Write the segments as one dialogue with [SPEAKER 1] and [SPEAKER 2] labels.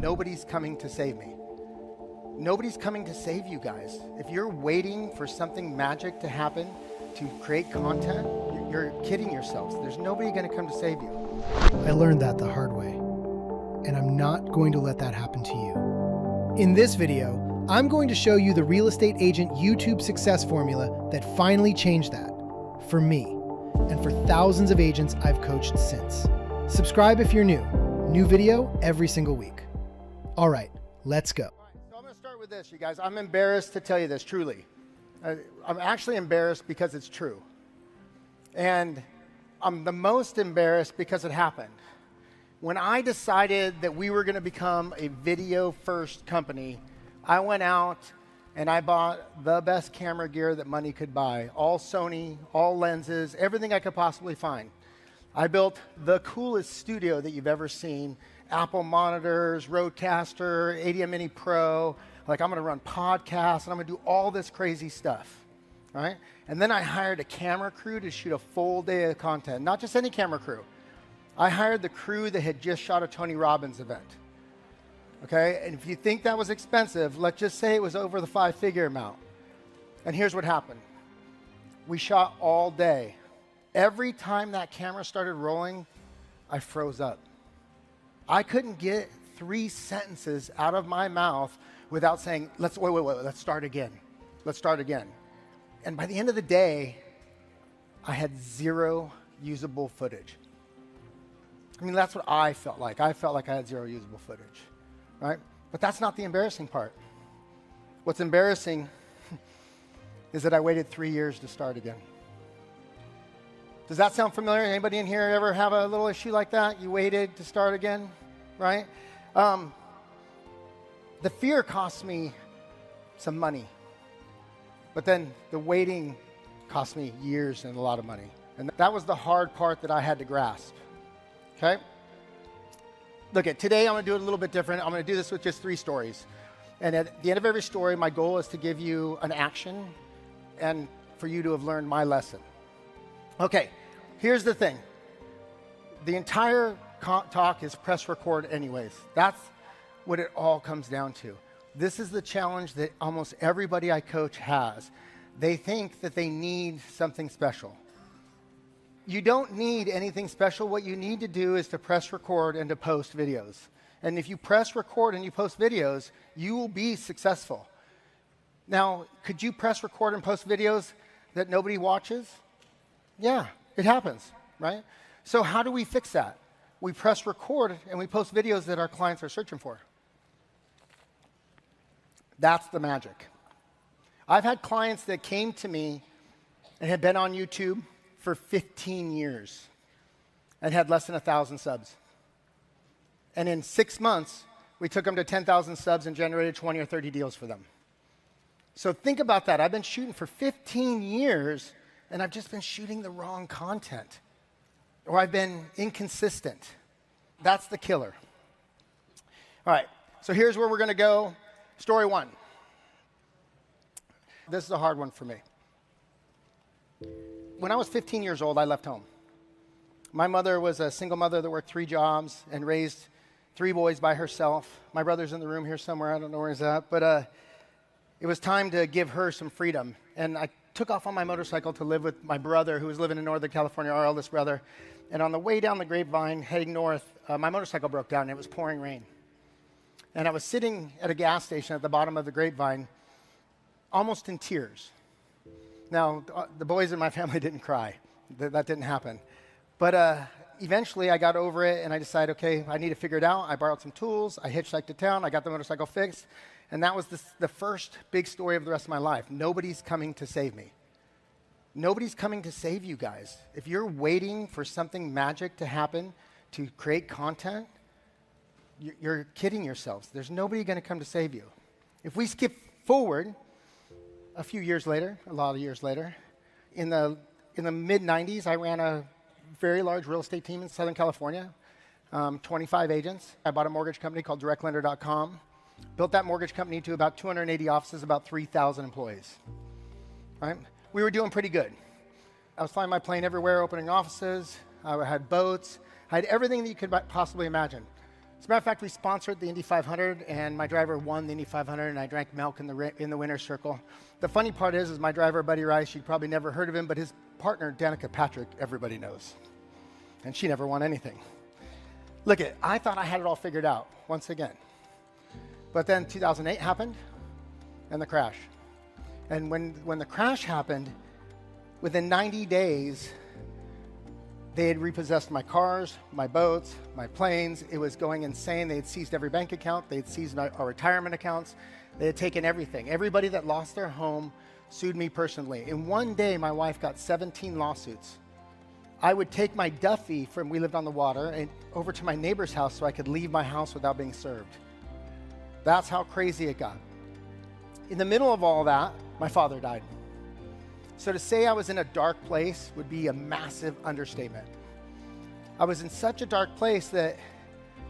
[SPEAKER 1] Nobody's coming to save me. Nobody's coming to save you guys. If you're waiting for something magic to happen to create content, you're kidding yourselves. There's nobody going to come to save you.
[SPEAKER 2] I learned that the hard way, and I'm not going to let that happen to you. In this video, I'm going to show you the real estate agent YouTube success formula that finally changed that for me and for thousands of agents I've coached since. Subscribe if you're new. New video every single week. All right, let's go.
[SPEAKER 1] So I'm going to start with this, you guys. I'm embarrassed to tell you this, truly. I'm actually embarrassed because it's true. And I'm the most embarrassed because it happened. When I decided that we were going to become a video-first company, I went out and I bought the best camera gear that money could buy. All Sony, all lenses, everything I could possibly find. I built the coolest studio that you've ever seen. Apple monitors, Rodecaster, ADM Mini Pro. Like, I'm going to run podcasts, and I'm going to do all this crazy stuff, right? And then I hired a camera crew to shoot a full day of content. Not just any camera crew. I hired the crew that had just shot a Tony Robbins event, okay? And if you think that was expensive, let's just say it was over the 5-figure amount. And here's what happened. We shot all day. Every time that camera started rolling, I froze up. I couldn't get 3 sentences out of my mouth without saying, let's start again. Let's start again. And by the end of the day, I had 0 usable footage. I mean, that's what I felt like. I felt like I had 0 usable footage, right? But that's not the embarrassing part. What's embarrassing is that I waited 3 years to start again. Does that sound familiar? Anybody in here ever have a little issue like that? You waited to start again, right? The fear cost me some money, but then the waiting cost me years and a lot of money. And that was the hard part that I had to grasp, okay? Look, today I'm gonna do it a little bit different. I'm gonna do this with just 3 stories. And at the end of every story, my goal is to give you an action and for you to have learned my lesson. Okay, here's the thing. The entire talk is press record anyways. That's what it all comes down to. This is the challenge that almost everybody I coach has. They think that they need something special. You don't need anything special. What you need to do is to press record and to post videos. And if you press record and you post videos, you will be successful. Now, could you press record and post videos that nobody watches? Yeah, it happens, right? So how do we fix that? We press record and we post videos that our clients are searching for. That's the magic. I've had clients that came to me and had been on YouTube for 15 years and had less than 1,000 subs. And in 6 months, we took them to 10,000 subs and generated 20 or 30 deals for them. So think about that. I've been shooting for 15 years and I've just been shooting the wrong content, or I've been inconsistent. That's the killer. All right, so here's where we're gonna go. Story 1. This is a hard one for me. When I was 15 years old, I left home. My mother was a single mother that worked 3 jobs and raised 3 boys by herself. My brother's in the room here somewhere, I don't know where he's at, but it was time to give her some freedom. And I took off on my motorcycle to live with my brother, who was living in Northern California, our eldest brother. And on the way down the Grapevine, heading north, my motorcycle broke down, and it was pouring rain. And I was sitting at a gas station at the bottom of the Grapevine, almost in tears. Now, the boys in my family didn't cry. That didn't happen. But eventually, I got over it, and I decided, okay, I need to figure it out. I borrowed some tools. I hitchhiked to town. I got the motorcycle fixed. And that was the first big story of the rest of my life. Nobody's coming to save me. Nobody's coming to save you guys. If you're waiting for something magic to happen to create content, you're kidding yourselves. There's nobody going to come to save you. If we skip forward a few years later, a lot of years later, in the mid-90s, I ran a very large real estate team in Southern California, 25 agents. I bought a mortgage company called directlender.com. Built that mortgage company to about 280 offices, about 3,000 employees, right? We were doing pretty good. I was flying my plane everywhere, opening offices. I had boats. I had everything that you could possibly imagine. As a matter of fact, we sponsored the Indy 500, and my driver won the Indy 500, and I drank milk in the winner's circle. The funny part is my driver, Buddy Rice, you've probably never heard of him, but his partner, Danica Patrick, everybody knows. And she never won anything. Look, I thought I had it all figured out, once again. But then 2008 happened, and the crash. And when the crash happened, within 90 days, they had repossessed my cars, my boats, my planes. It was going insane. They had seized every bank account. They had seized our retirement accounts. They had taken everything. Everybody that lost their home sued me personally. In one day, my wife got 17 lawsuits. I would take my Duffy we lived on the water, and over to my neighbor's house so I could leave my house without being served. That's how crazy it got. In the middle of all that, my father died. So to say I was in a dark place would be a massive understatement. I was in such a dark place that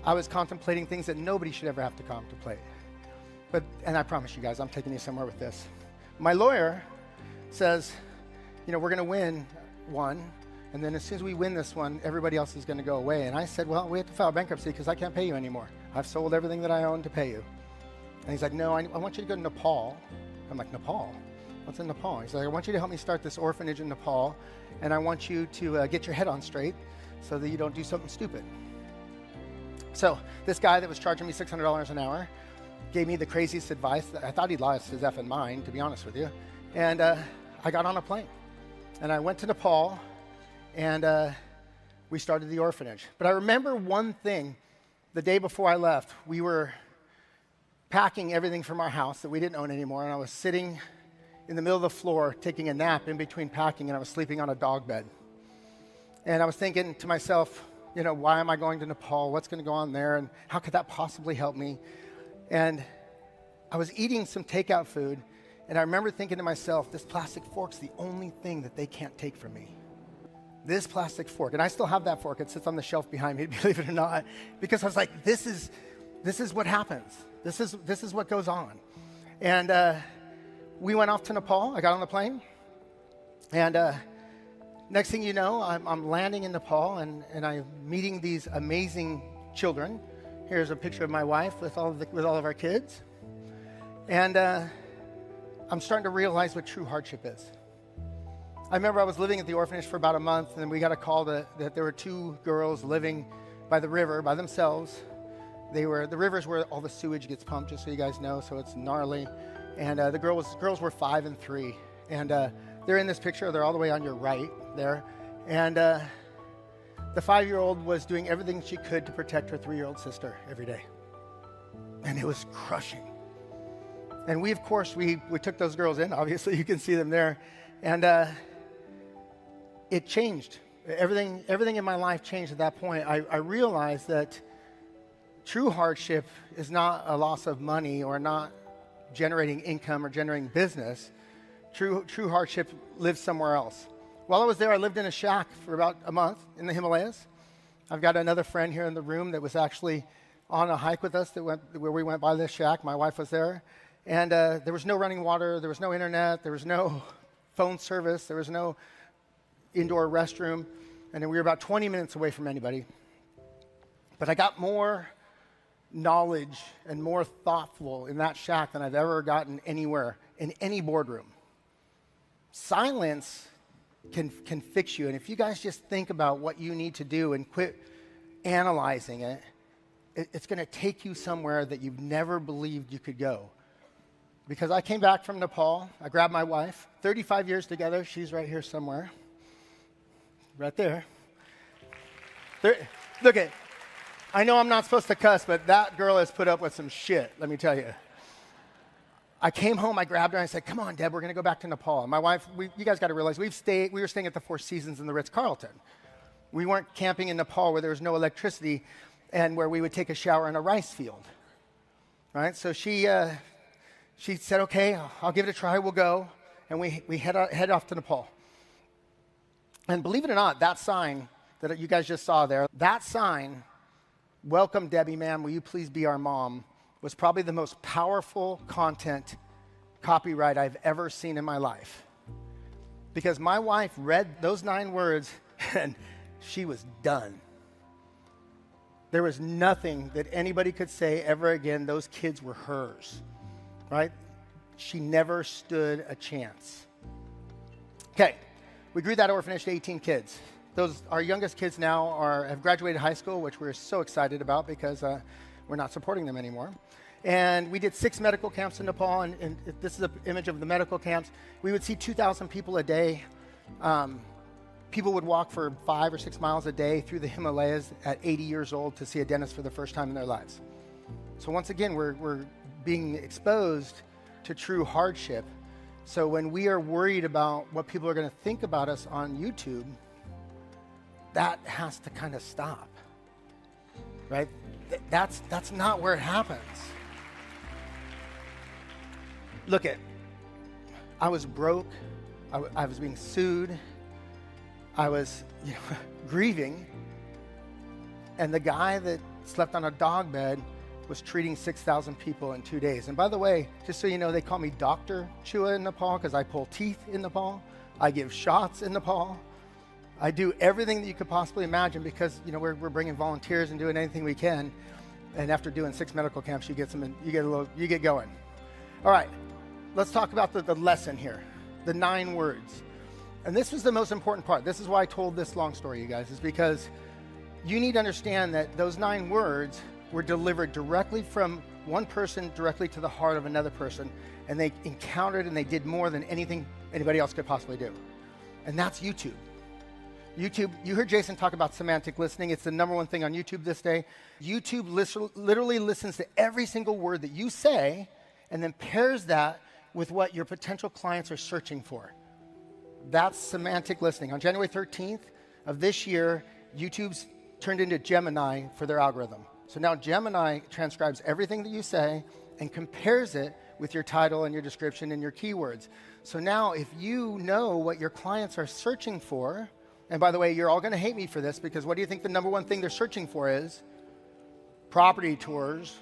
[SPEAKER 1] I was contemplating things that nobody should ever have to contemplate. And I promise you guys, I'm taking you somewhere with this. My lawyer says, we're going to win one, and then as soon as we win this one, everybody else is going to go away. And I said, well, we have to file bankruptcy because I can't pay you anymore. I've sold everything that I own to pay you. And he's like, no, I want you to go to Nepal. I'm like, Nepal? What's in Nepal? He's like, I want you to help me start this orphanage in Nepal, and I want you to get your head on straight so that you don't do something stupid. So this guy that was charging me $600 an hour gave me the craziest advice. I thought he'd lost his effing mind, to be honest with you. And I got on a plane, and I went to Nepal, and we started the orphanage. But I remember one thing. The day before I left, we were packing everything from our house that we didn't own anymore, and I was sitting in the middle of the floor taking a nap in between packing, and I was sleeping on a dog bed. And I was thinking to myself, why am I going to Nepal? What's going to go on there? And how could that possibly help me? And I was eating some takeout food, and I remember thinking to myself, this plastic fork's the only thing that they can't take from me. This plastic fork. And I still have that fork. It sits on the shelf behind me, believe it or not, because I was like, this is what happens. This is what goes on. And we went off to Nepal. I got on the plane, and next thing you know, I'm landing in Nepal, and I'm meeting these amazing children. Here's a picture of my wife with all of our kids, and I'm starting to realize what true hardship is. I remember I was living at the orphanage for about a month, and then we got a call that there were two girls living by the river by themselves. The river's where all the sewage gets pumped, just so you guys know, so it's gnarly. And the girls were 5 and 3. And they're in this picture. They're all the way on your right there. And the 5-year-old was doing everything she could to protect her 3-year-old sister every day. And it was crushing. And we, of course, we took those girls in. Obviously, you can see them there. And it changed. Everything in my life changed at that point. I realized that true hardship is not a loss of money or not generating income or generating business. True hardship lives somewhere else. While I was there, I lived in a shack for about a month in the Himalayas. I've got another friend here in the room that was actually on a hike with us where we went by this shack. My wife was there. And there was no running water. There was no internet. There was no phone service. There was no indoor restroom. And then we were about 20 minutes away from anybody. But I got more knowledge and more thoughtful in that shack than I've ever gotten anywhere in any boardroom. Silence can fix you. And if you guys just think about what you need to do and quit analyzing it, it's going to take you somewhere that you've never believed you could go. Because I came back from Nepal. I grabbed my wife. 35 years together. She's right here somewhere. Right there. Look at. I know I'm not supposed to cuss, but that girl has put up with some shit, let me tell you. I came home, I grabbed her, and I said, come on, Deb, we're going to go back to Nepal. And my wife, you guys got to realize, we were staying at the Four Seasons in the Ritz-Carlton. We weren't camping in Nepal where there was no electricity and where we would take a shower in a rice field. Right? So she said, okay, I'll give it a try, we'll go. And we head off to Nepal. And believe it or not, that sign that you guys just saw there, that sign, welcome Debbie, ma'am, will you please be our mom, was probably the most powerful content copyright I've ever seen in my life. Because my wife read those 9 words and she was done. There was nothing that anybody could say ever again. Those kids were hers, right? She never stood a chance. Okay, we grew that orphanage to 18 kids. Our youngest kids now have graduated high school, which we're so excited about because we're not supporting them anymore. And we did 6 medical camps in Nepal, and this is an image of the medical camps. We would see 2,000 people a day. People would walk for 5 or 6 miles a day through the Himalayas at 80 years old to see a dentist for the first time in their lives. So once again, we're being exposed to true hardship. So when we are worried about what people are going to think about us on YouTube, that has to kind of stop, right? That's not where it happens. Look I was broke. I was being sued. I was grieving. And the guy that slept on a dog bed was treating 6,000 people in 2 days. And by the way, just so you know, they call me Dr. Cuha in Nepal because I pull teeth in Nepal. I give shots in Nepal. I do everything that you could possibly imagine because we're bringing volunteers and doing anything we can. And after doing 6 medical camps, you get going. All right, let's talk about the lesson here, the 9 words. And this was the most important part. This is why I told this long story, you guys, is because you need to understand that those 9 words were delivered directly from one person directly to the heart of another person, and they encountered and they did more than anything anybody else could possibly do. And that's YouTube. YouTube, you heard Jason talk about semantic listening. It's the #1 thing on YouTube this day. YouTube literally listens to every single word that you say and then pairs that with what your potential clients are searching for. That's semantic listening. On January 13th of this year, YouTube's turned into Gemini for their algorithm. So now Gemini transcribes everything that you say and compares it with your title and your description and your keywords. So now if you know what your clients are searching for, and by the way, you're all going to hate me for this because what do you think the #1 thing they're searching for is? Property tours,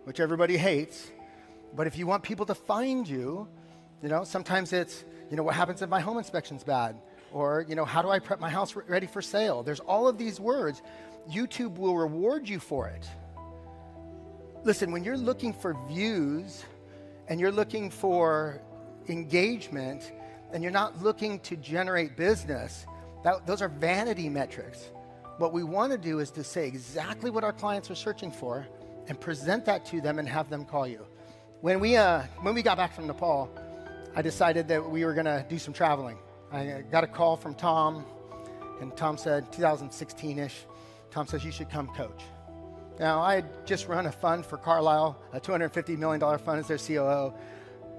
[SPEAKER 1] which everybody hates. But if you want people to find you, sometimes it's, what happens if my home inspection's bad? Or, how do I prep my house ready for sale? There's all of these words. YouTube will reward you for it. Listen, when you're looking for views and you're looking for engagement and you're not looking to generate business, those are vanity metrics. What we want to do is to say exactly what our clients are searching for and present that to them and have them call you. When we got back from Nepal, I decided that we were going to do some traveling. I got a call from Tom, and Tom said, 2016-ish, Tom says, you should come coach. Now, I had just run a fund for Carlyle, a $250 million fund as their COO.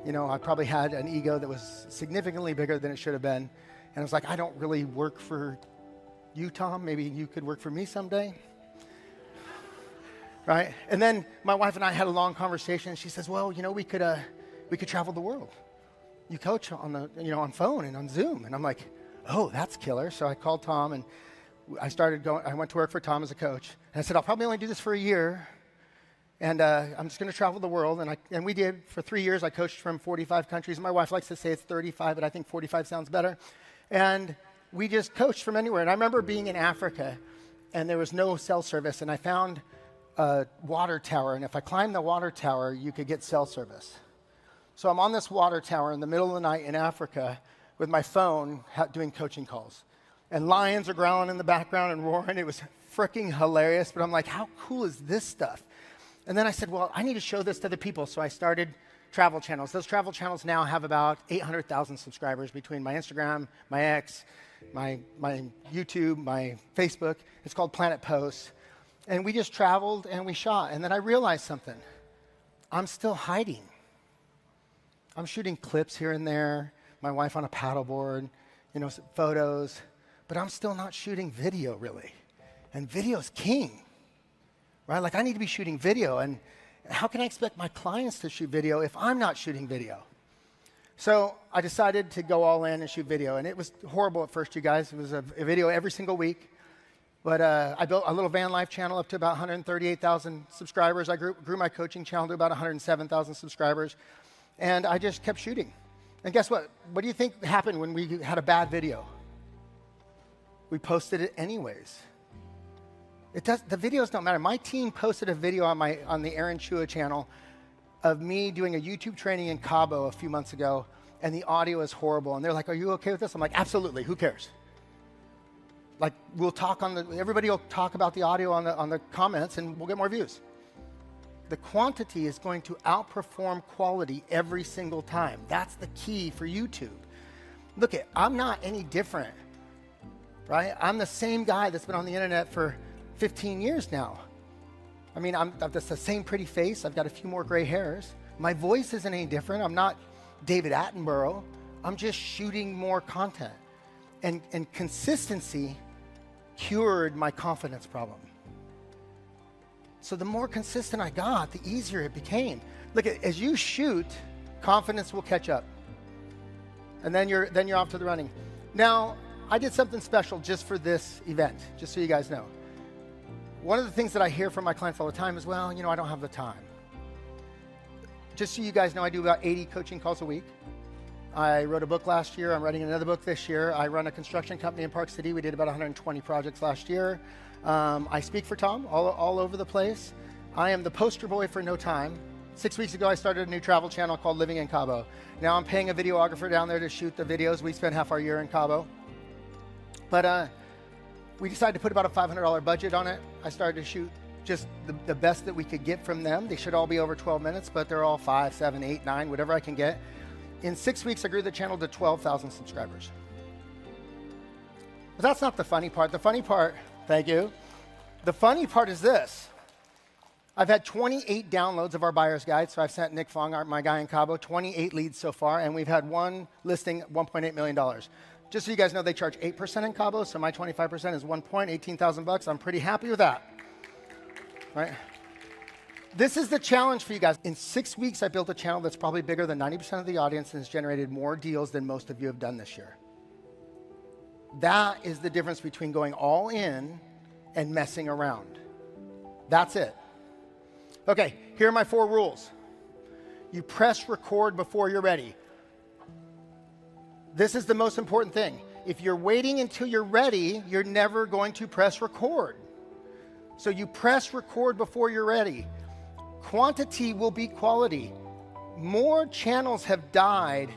[SPEAKER 1] I probably had an ego that was significantly bigger than it should have been. And I was like, I don't really work for you, Tom. Maybe you could work for me someday. Right? And then my wife and I had a long conversation. She says, well, we could travel the world. You coach on on phone and on Zoom. And I'm like, oh, that's killer. So I called Tom and I went to work for Tom as a coach. And I said, I'll probably only do this for a year. And I'm just going to travel the world. And we did. For 3 years, I coached from 45 countries. My wife likes to say it's 35, but I think 45 sounds better. And we just coached from anywhere. And I remember being in Africa, and there was no cell service. And I found a water tower. And if I climbed the water tower, you could get cell service. So I'm on this water tower in the middle of the night in Africa with my phone doing coaching calls. And lions are growling in the background and roaring. It was freaking hilarious. But I'm like, how cool is this stuff? And then I said, well, I need to show this to the people. So I started travel channels. Those travel channels now have about 800,000 subscribers between my Instagram, my X, my YouTube, my Facebook. It's called Planet Posts. And we just traveled and we shot. And then I realized something. I'm still hiding. I'm shooting clips here and there, my wife on a paddleboard, photos, but I'm still not shooting video really. And video's king, right? Like I need to be shooting video, and how can I expect my clients to shoot video if I'm not shooting video? So I decided to go all in and shoot video, and it was horrible at first, you guys. It was a video every single week, but I built a little van life channel up to about 138,000 subscribers. I grew my coaching channel to about 107,000 subscribers. And I just kept shooting. And guess what? What do you think happened when we had a bad video? We posted it anyways. The videos don't matter. My team posted a video on the Aaron Cuha channel of me doing a YouTube training in Cabo a few months ago, and the audio is horrible. And they're like, "Are you okay with this?" I'm like, "Absolutely. Who cares?" Like, everybody will talk about the audio on the comments, and we'll get more views. The quantity is going to outperform quality every single time. That's the key for YouTube. Look, I'm not any different, right? I'm the same guy that's been on the internet for 15 years now. I mean, I've just the same pretty face. I've got a few more gray hairs. My voice isn't any different. I'm not David Attenborough. I'm just shooting more content. And consistency cured my confidence problem. So the more consistent I got, the easier it became. Look, as you shoot, confidence will catch up. And then you're off to the running. Now, I did something special just for this event, just so you guys know. One of the things that I hear from my clients all the time is, well, I don't have the time. Just so you guys know, I do about 80 coaching calls a week. I wrote a book last year. I'm writing another book this year. I run a construction company in Park City. We did about 120 projects last year. I speak for Tom all over the place. I am the poster boy for no time. 6 weeks ago, I started a new travel channel called Living in Cabo. Now I'm paying a videographer down there to shoot the videos. We spent half our year in Cabo. But we decided to put about a $500 budget on it. I started to shoot just the best that we could get from them. They should all be over 12 minutes, but they're all 5, 7, 8, 9, whatever I can get. In 6 weeks, I grew the channel to 12,000 subscribers. But that's not the funny part. The funny part, thank you. The funny part is this. I've had 28 downloads of our buyer's guide. So I've sent Nick Fong, my guy in Cabo, 28 leads so far. And we've had one listing, $1.8 million. Just so you guys know, they charge 8% in Cabo. So my 25% is 18,000 bucks. I'm pretty happy with that. Right? This is the challenge for you guys. In 6 weeks, I built a channel that's probably bigger than 90% of the audience and has generated more deals than most of you have done this year. That is the difference between going all in and messing around. That's it. Okay, here are my 4 rules. You press record before you're ready. This is the most important thing. If you're waiting until you're ready, you're never going to press record. So you press record before you're ready. Quantity will beat quality. More channels have died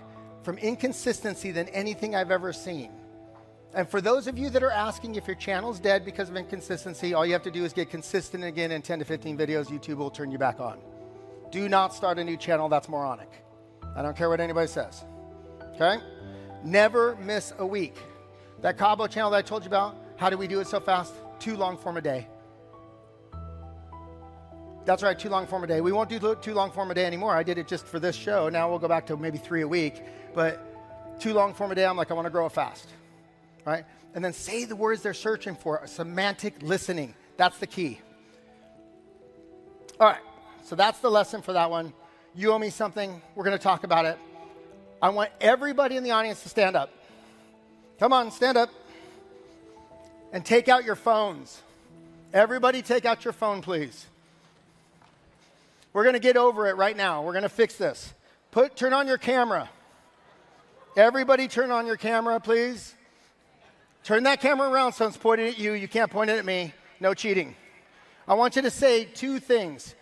[SPEAKER 1] from inconsistency than anything I've ever seen. And for those of you that are asking if your channel's dead because of inconsistency, all you have to do is get consistent again in 10 to 15 videos. YouTube will turn you back on. Do not start a new channel. That's moronic. I don't care what anybody says. Okay? Never miss a week. That Cabo channel that I told you about, how do we do it so fast? 2 long form a day. That's right, 2 long form a day. We won't do 2 long form a day anymore. I did it just for this show. Now we'll go back to maybe 3 a week. But 2 long form a day, I'm like, I want to grow it fast. Right? And then say the words they're searching for. Semantic listening. That's the key. All right. So that's the lesson for that one. You owe me something. We're going to talk about it. I want everybody in the audience to stand up. Come on, stand up. And take out your phones. Everybody take out your phone, please. We're going to get over it right now. We're going to fix this. Turn on your camera. Everybody turn on your camera, please. Turn that camera around so it's pointed at you. You can't point it at me. No cheating. I want you to say 2 things.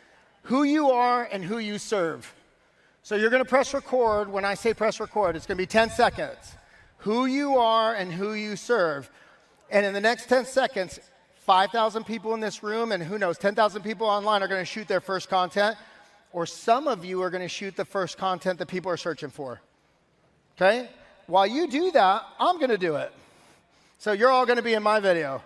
[SPEAKER 1] Who you are and who you serve. So you're going to press record. When I say press record, it's going to be 10 seconds. Who you are and who you serve. And in the next 10 seconds, 5,000 people in this room, and who knows, 10,000 people online are going to shoot their first content. Or some of you are going to shoot the first content that people are searching for. Okay? While you do that, I'm going to do it. So you're all going to be in my video.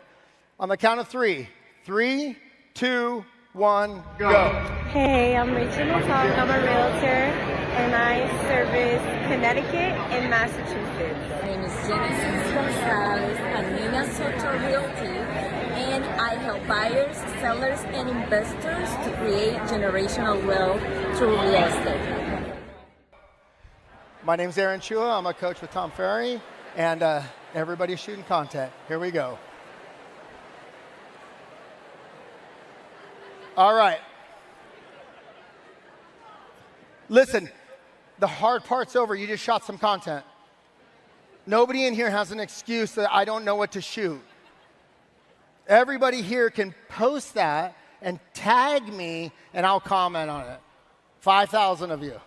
[SPEAKER 1] On the count of 3. 3, 2, 1, go.
[SPEAKER 3] Hey, I'm Rachel Natong. I'm a realtor, and I service Connecticut and Massachusetts.
[SPEAKER 4] My name is Genesis Gonzalez, I'm Minnesota Realty, and I help buyers, sellers, and investors to create generational wealth through real estate.
[SPEAKER 1] My name's Aaron Cuha. I'm a coach with Tom Ferry, and everybody's shooting content. Here we go. All right. Listen, the hard part's over. You just shot some content. Nobody in here has an excuse that I don't know what to shoot. Everybody here can post that and tag me, and I'll comment on it. 5,000 of you.